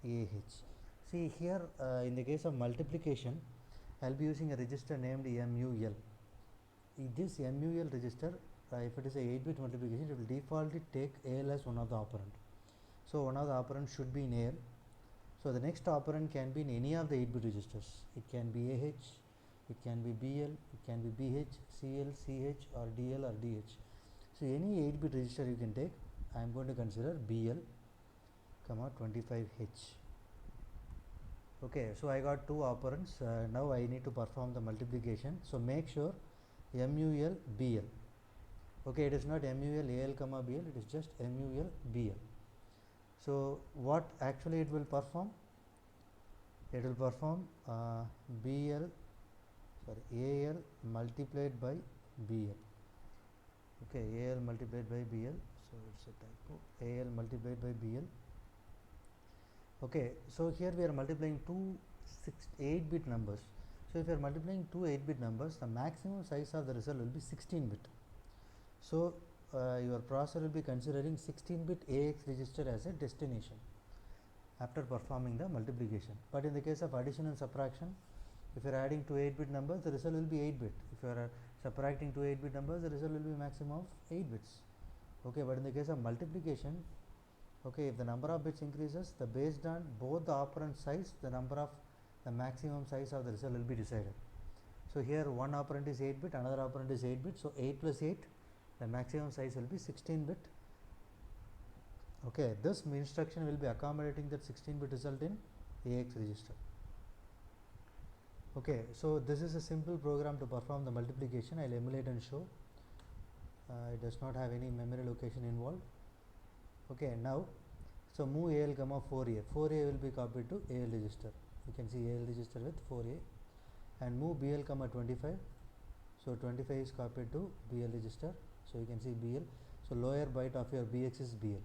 AH. See here, in the case of multiplication, I will be using a register named MUL. This MUL register, if it is a 8-bit multiplication, it will defaultly take AL as one of the operand. So one of the operand should be in AL. So the next operand can be in any of the 8-bit registers. It can be AH, it can be BL, it can be BH, CL, CH, or DL or DH. So any 8-bit register you can take. I am going to consider BL, comma 25H. Okay, so I got two operands. Now I need to perform the multiplication. So make sure MUL BL. Okay, it is not MUL AL comma BL, it is just MUL BL. So what actually it will perform? It will perform AL multiplied by BL. Okay, AL multiplied by BL. So it's a typo. AL multiplied by BL. Okay, so here we are multiplying two 8-bit numbers. So if you are multiplying two 8-bit numbers, the maximum size of the result will be 16-bit. So your processor will be considering 16-bit AX register as a destination after performing the multiplication. But in the case of addition and subtraction, if you are adding two 8-bit numbers, the result will be 8-bit. If you are subtracting two 8-bit numbers, the result will be maximum of 8 bits. Okay, but in the case of multiplication, okay, if the number of bits increases, the based on both the operand size, the maximum size of the result will be decided. So here one operand is 8-bit, another operand is 8-bit, so 8 plus 8, the maximum size will be 16-bit. Okay, this instruction will be accommodating that 16-bit result in AX register. Okay, so this is a simple program to perform the multiplication. I will emulate and show. It does not have any memory location involved. Okay, now, so move AL comma 4A. 4A will be copied to AL register. You can see AL register with 4A, and move BL comma 25. So 25 is copied to BL register. So you can see BL. So lower byte of your BX is BL.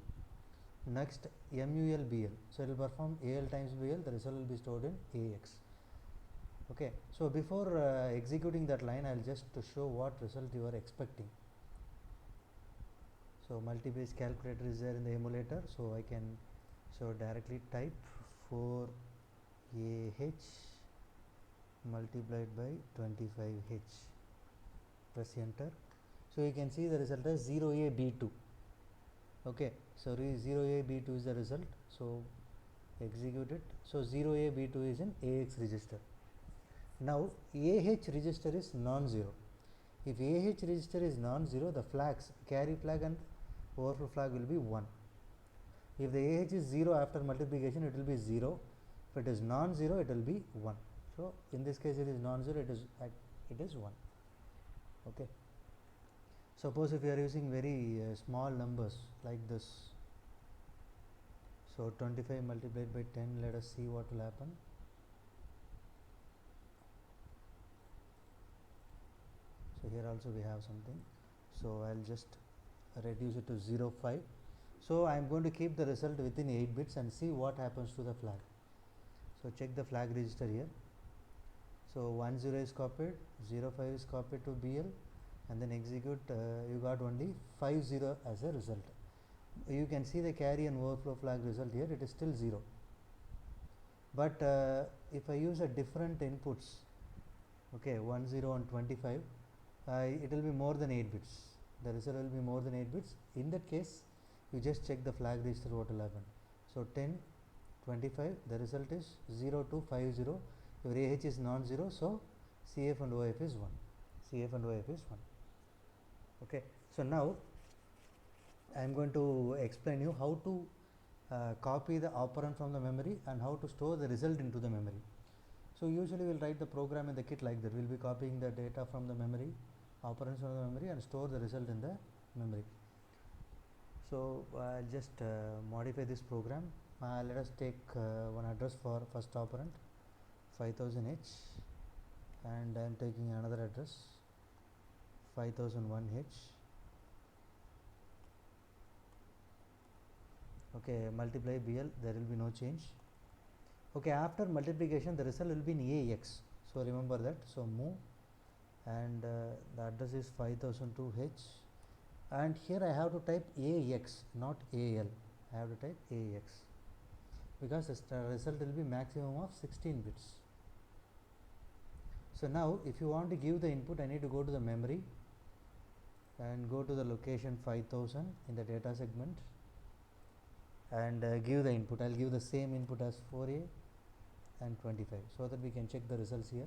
Next MUL BL. So it will perform AL times BL. The result will be stored in AX. Okay. So before executing that line, I will just to show what result you are expecting. So multi-base calculator is there in the emulator. So I can directly type 4AH multiplied by 25H. Press enter. So you can see the result as 0AB2. Okay, so 0AB2 is the result. So execute it. So 0AB2 is in AX register. Now AH register is non-zero. If AH register is non-zero, the flags, carry flag and overflow flag will be 1. If the AH is 0 after multiplication, it will be 0. If it is non-zero, it will be 1. So in this case, it is non-zero, it is 1. Okay. Suppose if you are using very small numbers like this. So 25 multiplied by 10, let us see what will happen. So here also we have something. So I will just reduce it to 0.5. So I am going to keep the result within 8 bits and see what happens to the flag. So check the flag register here. So 10 is copied, 05 is copied to BL, and then execute. You got only 50 as a result. You can see the carry and overflow flag result here. It is still 0. But if I use a different inputs, okay, 10 and 25, it will be more than 8 bits. The result will be more than 8 bits. In that case, you just check the flag register what will happen. So 10, 25, the result is 0 to 50. Your AH is non-zero, so CF and OF is 1. CF and OF is 1. Okay. So now I am going to explain you how to copy the operand from the memory and how to store the result into the memory. So usually we will write the program in the kit like that. We will be copying the data from the memory, operands from the memory, and store the result in the memory. So I'll just modify this program. Let us take one address for first operand, 5000H, and I am taking another address, 5001H. Okay, multiply BL, there will be no change. Okay, after multiplication, the result will be in AX. So remember that. So move, and the address is 5002H, and here I have to type AX, not AL. I have to type AX. because the result will be maximum of 16 bits. So now if you want to give the input, I need to go to the memory and go to the location 5000 in the data segment and give the input. I'll give the same input as 4a and 25 so that we can check the results here.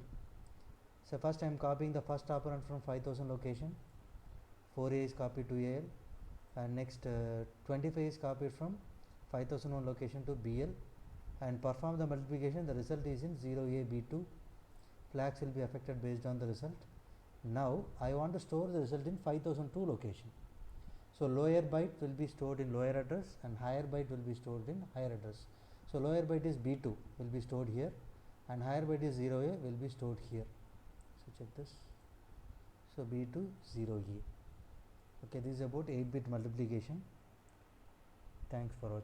So first I am copying the first operand from 5000 location, 4a is copied to AL, and next 25 is copied from 5001 location to BL, and perform the multiplication. The result is in 0a b2. Flags will be affected based on the result. Now I want to store the result in 5002 location. So lower byte will be stored in lower address and higher byte will be stored in higher address. So lower byte is b2 will be stored here and higher byte is 0a will be stored here. So check this. So b2 0a. Okay, this is about 8-bit multiplication. Thanks for watching.